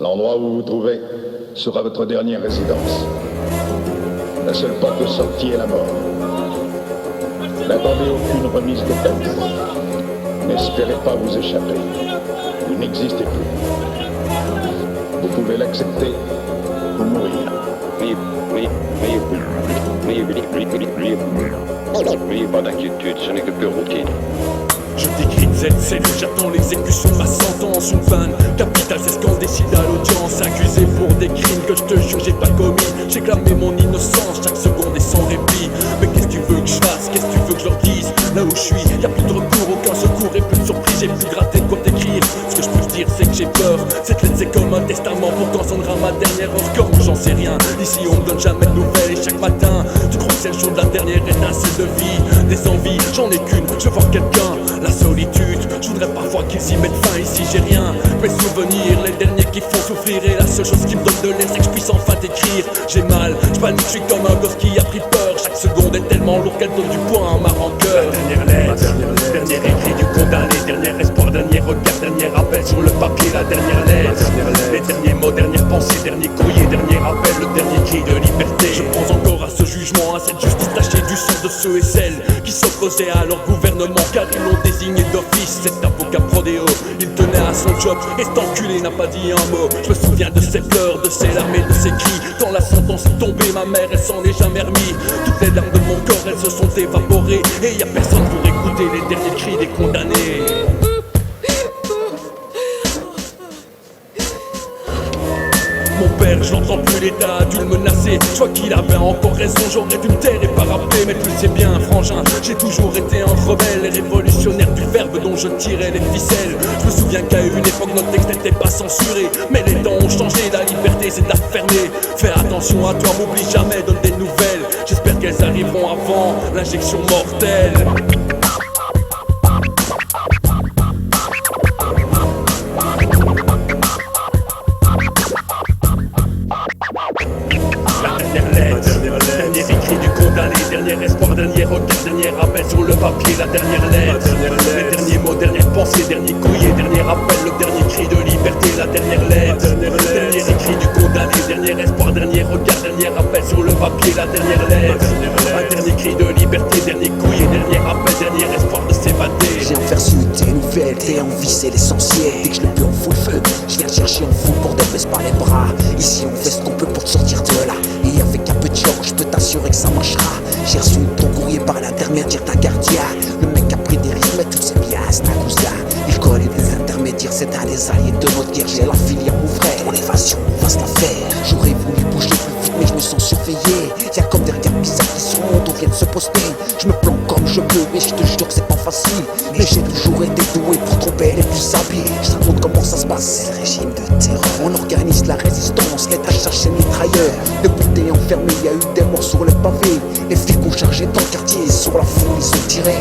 L'endroit où vous vous trouvez sera votre dernière résidence. La seule porte de sortie est la mort. N'attendez aucune remise de peine. N'espérez pas vous échapper. Vous n'existez plus. Vous pouvez l'accepter ou mourir. N'ayez pas d'inquiétude, ce n'est que pure routine. Je décris ZZ, j'attends l'exécution de ma sentence. Une panne capitale, c'est ce qu'on décide à l'audience. Accusé pour des crimes que je te jure j'ai pas commis. J'ai clamé mon innocence, chaque seconde est sans répit. Mais qu'est-ce que tu veux que je fasse, qu'est-ce que tu veux que je leur dise? Là où je suis, y'a plus de recours, aucun secours et plus de surprise. J'ai plus gratté de quoi t'écrire. Ce que je peux te dire c'est que j'ai peur. Cette lettre c'est comme un testament pour quand sonnera ma dernière heure. Comme j'en sais rien, ici on me donne jamais de nouvelles. Et chaque matin, tu crois que c'est le jour de la dernière étincelle de vie. Des envies, j'en ai qu'une, je veux voir quelqu'un. La solitude, je voudrais parfois qu'ils y mettent fin. Ici j'ai rien, mes souvenirs, les derniers qui font souffrir. Et la seule chose qui me donne de l'air c'est que je puisse enfin t'écrire. J'ai mal, je panique, je suis comme un gosse qui a pris peur. Chaque seconde est tellement lourde qu'elle donne du poids à ma rancœur. La dernière lettre, dernier écrit du condamné. Dernier espoir, dernier regard, dernier appel sur le papier. La dernière lettre, les derniers mots, dernière pensée, dernier courrier, dernier appel, le dernier cri de liberté. Je pense encore à ce jugement, à cette justice tachée du sang de ceux et celles qui s'opposaient à leur gouvernement car ils l'ont désigné d'office. Cet avocat prodéo, il tenait à son job et cet enculé n'a pas dit un mot. Je me souviens de ses pleurs, de ses larmes et de ses cris. Quand la sentence est tombée, ma mère elle s'en est jamais remis. Toutes les larmes de mon corps elles se sont évaporées et y a personne pour écouter les derniers cris des condamnés. Mon père, je l'entends plus, l'État a dû le menacer. Je vois qu'il avait encore raison, j'aurais dû me taire et pas rappeler. Mais tu le sais bien, frangin, j'ai toujours été un rebelle, révolutionnaire du verbe dont je tirais les ficelles. Je me souviens qu'à une époque notre texte n'était pas censuré. Mais les temps ont changé, la liberté c'est de la fermer. Fais attention à toi, m'oublie jamais, donne des nouvelles. J'espère qu'elles arriveront avant l'injection mortelle. Dernier écrit du condamné, dernier espoir, dernier regard, dernier appel sur le papier, la dernière lettre, les derniers mots, dernière pensée, dernier courrier, dernier appel, le dernier cri de liberté, la dernière lettre, dernier écrit du condamné, dernier espoir, dernier regard, dernier appel sur le papier, la dernière lettre, un dernier cri de liberté, dernier courrier, dernier appel, dernier espoir de s'évader. J'ai aperçu tes nouvelles, tes envies, c'est l'essentiel. Dès que je l'ai plus, on fout le feu. Je viens chercher, on fout pour te baisse par les bras. Ici, on fait ce qu'on peut pour te sortir de là. Et avec un peu de chance, je peux t'assurer que ça marchera. J'ai reçu ton courrier par l'intermédiaire d'un gardien. Le mec a pris des risques, mais tout c'est bien, c'est un cousin. Il connaît des intermédiaires, c'est un des alliés de notre guerre. J'ai la filière, mon frère. Ton évasion, on va se la faire. J'aurais voulu bouger plus vite, mais je me sens surveillé. Y'a comme des regards bizarres qui se montent, on vient de se poster. Je me planque comme je peux, mais je te jure que c'est pas facile. Mais j'ai toujours été doué pour tromper les plus habiles. Je te raconte comment ça se passe, c'est le régime de terreur. On organise la résistance, l'État cherche ses mitrailleurs. Depuis t'es enfermé, y a eu des morts sur les pavés. Les flics ont chargé ton quartier, sur la foule ils ont tiré.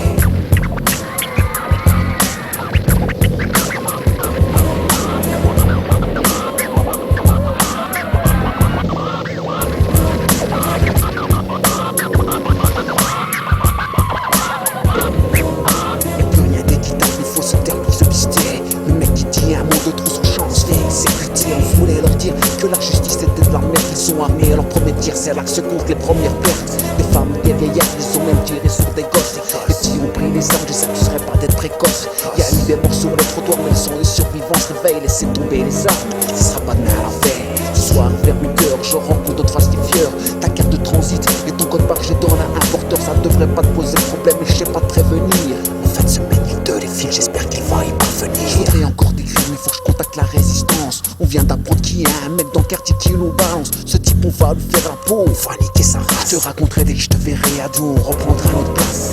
Que la justice était de la merde, ils sont armés à leur premier tir, c'est là que se comptent les premières pertes. Des femmes, des vieillards, ils ont même tiré sur des gosses. Les petits ont pris les armes, je les accuserais pas d'être précoces. Y'a eu des morts sur les trottoirs, mais ils sont les survivants, se réveillent, laissez tomber les armes. Ce sera pas demain à la veille. Ce soir vers 8h, je rencontre d'autres falsifieurs. Ta carte de transit et ton code barre, je donne à un porteur, ça devrait pas te poser de problème, mais je sais pas te prévenir. En fin de semaine, il te les file, j'espère qu'il va y parvenir. Je voudrais encore des crimes, il faut que je contacte la résistance. On vient d'apprendre qu'il y a un mec dans le quartier qui nous balance. Ce type on va lui faire la peau, on va niquer sa race. Je te raconterai dès que je te verrai à dos, on reprendra notre place.